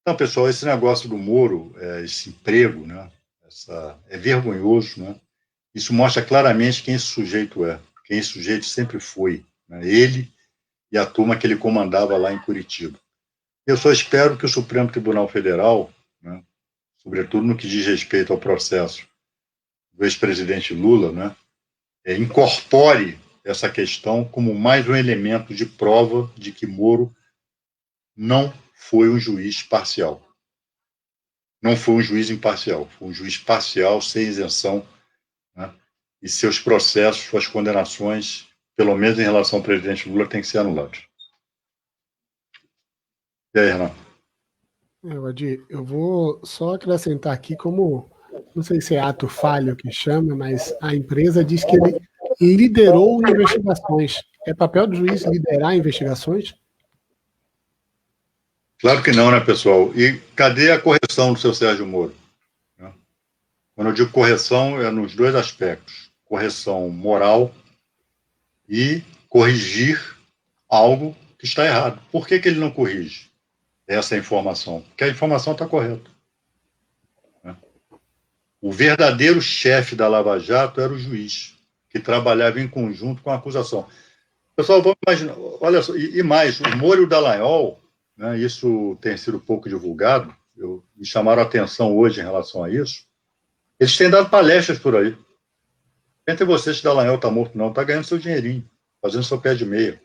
Speaker 2: Então, pessoal, esse negócio do Moro, esse emprego, né, é vergonhoso, né? Isso mostra claramente quem esse sujeito é, quem esse sujeito sempre foi, né? Ele e a turma que ele comandava lá em Curitiba. Eu só espero que o Supremo Tribunal Federal, né, sobretudo no que diz respeito ao processo do ex-presidente Lula, né, incorpore essa questão como mais um elemento de prova de que Moro não foi um juiz parcial. Não foi um juiz imparcial, foi um juiz parcial, sem isenção, né, e seus processos, suas condenações, pelo menos em relação ao presidente Lula, têm que ser anulados. E aí, Renan?
Speaker 1: Wadir, eu vou só acrescentar aqui como, não sei se é ato falho que chama, mas a empresa diz que ele liderou investigações. É papel do juiz liderar investigações?
Speaker 2: Claro que não, né, pessoal? E cadê a correção do seu Sérgio Moro? Quando eu digo correção, é nos dois aspectos. Correção moral e corrigir algo que está errado. Por que ele não corrige essa informação? Porque a informação está correta. O verdadeiro chefe da Lava Jato era o juiz, que trabalhava em conjunto com a acusação. Pessoal, vamos imaginar, olha só, e mais, o Moro e o Dallagnol, né, isso tem sido pouco divulgado, me chamaram a atenção hoje em relação a isso, eles têm dado palestras por aí. Entre vocês que Dallagnol está morto, não, está ganhando seu dinheirinho, fazendo seu pé de meia.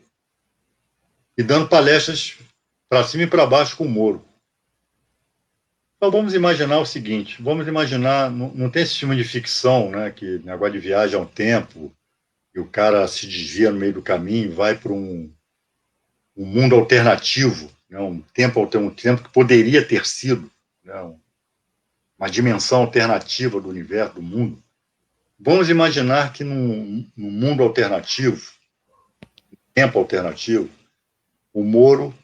Speaker 2: E dando palestras para cima e para baixo com o Moro. Então vamos imaginar o seguinte, vamos imaginar, não tem esse filme de ficção, né, que negócio de viagem ao tempo, e o cara se desvia no meio do caminho, vai para um mundo alternativo, né, um tempo que poderia ter sido, né, uma dimensão alternativa do universo, do mundo. Vamos imaginar que num mundo alternativo, tempo alternativo, o Moro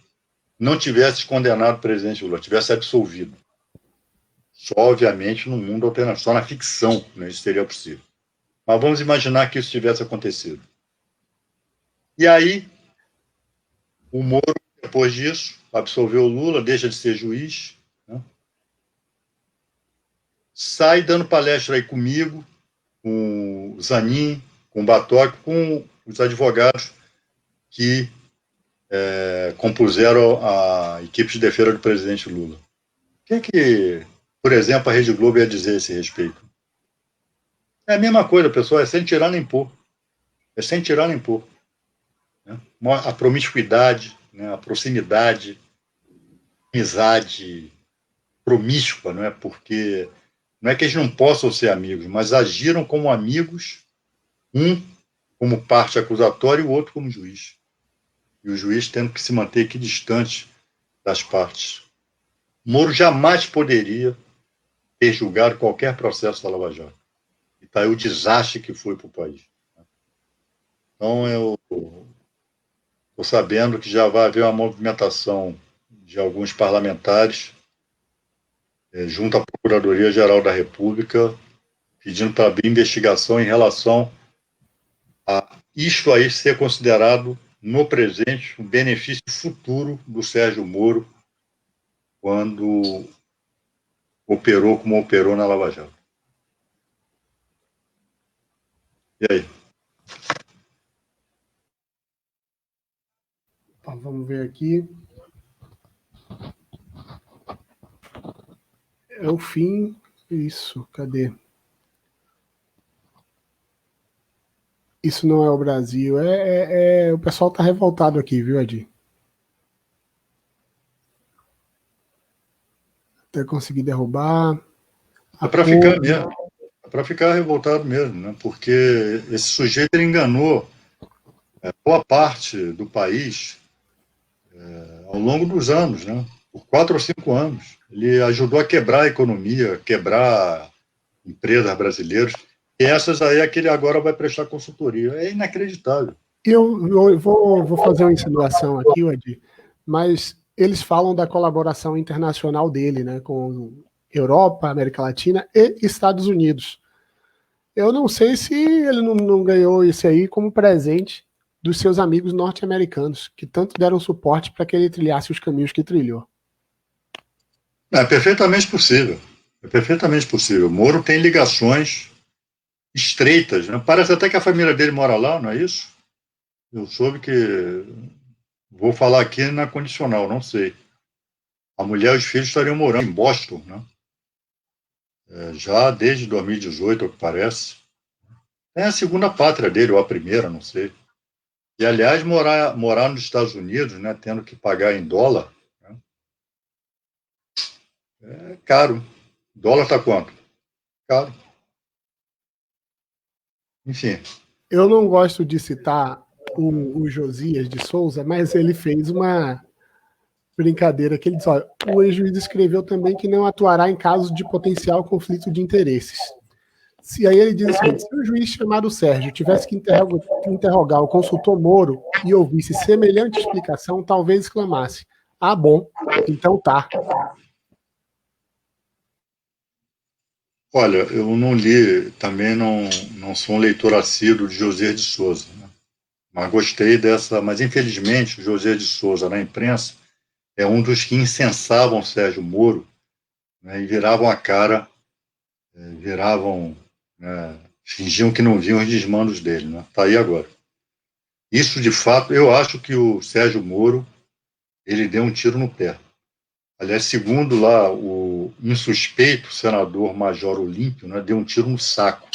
Speaker 2: não tivesse condenado o presidente Lula, tivesse absolvido. Só, obviamente, no mundo alternativo, só na ficção, né, isso seria possível. Mas vamos imaginar que isso tivesse acontecido. E aí, o Moro, depois disso, absolveu o Lula, deixa de ser juiz, né, sai dando palestra aí comigo, com o Zanin, com o Batoque, com os advogados que compuseram a equipe de defesa do presidente Lula. O que, por exemplo, a Rede Globo ia dizer a esse respeito? É a mesma coisa, pessoal, é sem tirar nem pôr. É sem tirar nem pôr. Né? A promiscuidade, né? A proximidade, a amizade promíscua, não é? Porque não é que eles não possam ser amigos, mas agiram como amigos, um como parte acusatória e o outro como juiz. E o juiz tendo que se manter equidistante das partes. Moro jamais poderia ter julgado qualquer processo da Lava Jato. E está aí o desastre que foi para o país. Então, eu estou sabendo que já vai haver uma movimentação de alguns parlamentares junto à Procuradoria-Geral da República, pedindo para abrir investigação em relação a isto aí ser considerado, no presente, um benefício futuro do Sérgio Moro quando operou como operou na Lava Jato. E aí?
Speaker 1: Vamos ver aqui. É o fim. Isso, cadê? Isso não é o Brasil. O pessoal tá revoltado aqui, viu, Adi? Até conseguir derrubar.
Speaker 2: É para ficar mesmo. É para ficar revoltado mesmo, né? Porque esse sujeito ele enganou boa parte do país ao longo dos anos, né? Por 4 ou 5 anos. Ele ajudou a quebrar a economia, quebrar empresas brasileiras. E essas aí é que ele agora vai prestar consultoria. É inacreditável.
Speaker 1: Eu vou fazer uma insinuação aqui, Adi, mas eles falam da colaboração internacional dele, né, com Europa, América Latina e Estados Unidos. Eu não sei se ele não ganhou isso aí como presente dos seus amigos norte-americanos, que tanto deram suporte para que ele trilhasse os caminhos que trilhou.
Speaker 2: É perfeitamente possível. É perfeitamente possível. Moro tem ligações estreitas, né? Parece até que a família dele mora lá, não é isso? Eu soube que. Vou falar aqui na condicional, não sei. A mulher e os filhos estariam morando em Boston, né? Já desde 2018, ao que parece. É a segunda pátria dele, ou a primeira, não sei. E, aliás, morar nos Estados Unidos, né, tendo que pagar em dólar, né, é caro. Dólar está quanto? Caro. Enfim.
Speaker 1: Eu não gosto de citar o Josias de Souza, mas ele fez uma brincadeira que ele diz: olha, o ex-juiz escreveu também que não atuará em casos de potencial conflito de interesses. Se aí ele diz o seguinte: se o juiz chamado Sérgio tivesse que interrogar o consultor Moro e ouvisse semelhante explicação, talvez exclamasse: ah, bom, então tá.
Speaker 2: Olha, eu não li, também não sou um leitor assíduo de José de Souza, né? Mas gostei dessa. Mas, infelizmente, o José de Souza, na imprensa, é um dos que incensavam Sérgio Moro, né, e viravam a cara, viravam, né, fingiam que não viam os desmandos dele. Né? Tá aí agora. Isso, de fato, eu acho que o Sérgio Moro ele deu um tiro no pé. Aliás, segundo lá o insuspeito senador Major Olímpio, né, deu um tiro no saco.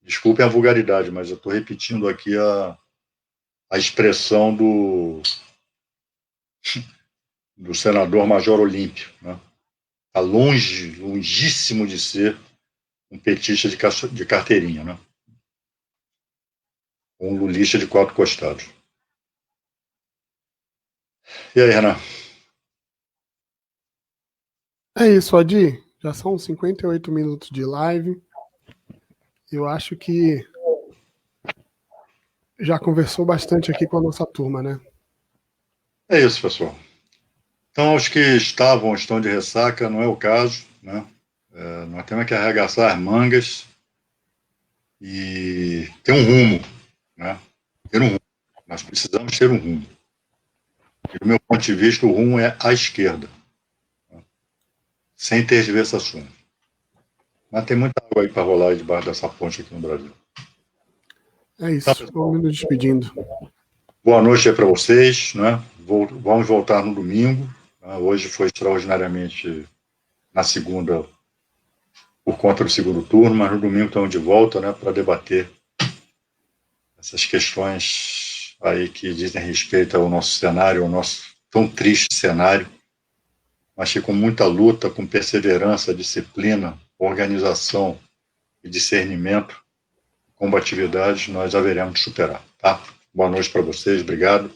Speaker 2: Desculpem a vulgaridade, mas eu estou repetindo aqui a expressão do senador Major Olímpio. Né? Está longíssimo de ser um petista de carteirinha, né? Um lulista de 4 costados. E aí, Renan?
Speaker 1: É isso, Adi. Já são 58 minutos de live. Eu acho que já conversou bastante aqui com a nossa turma, né?
Speaker 2: É isso, pessoal. Então, os que estão de ressaca, não é o caso, né? Nós temos que arregaçar as mangas e ter um rumo, né? Ter um rumo. Nós precisamos ter um rumo. E, do meu ponto de vista, o rumo é à esquerda, né? Sem tergiversações. Mas tem muita água aí para rolar aí debaixo dessa ponte aqui no Brasil.
Speaker 1: É isso, vamos nos despedindo.
Speaker 2: Boa noite aí para vocês, né? Vamos voltar no domingo. Né? Hoje foi extraordinariamente na segunda, por conta do segundo turno, mas no domingo estamos de volta, né, para debater essas questões aí que dizem respeito ao nosso cenário, ao nosso tão triste cenário, mas que com muita luta, com perseverança, disciplina, organização e discernimento, combatividade, nós haveremos de superar, tá? Boa noite para vocês, obrigado.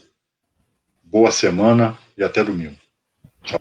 Speaker 2: Boa semana e até domingo. Tchau.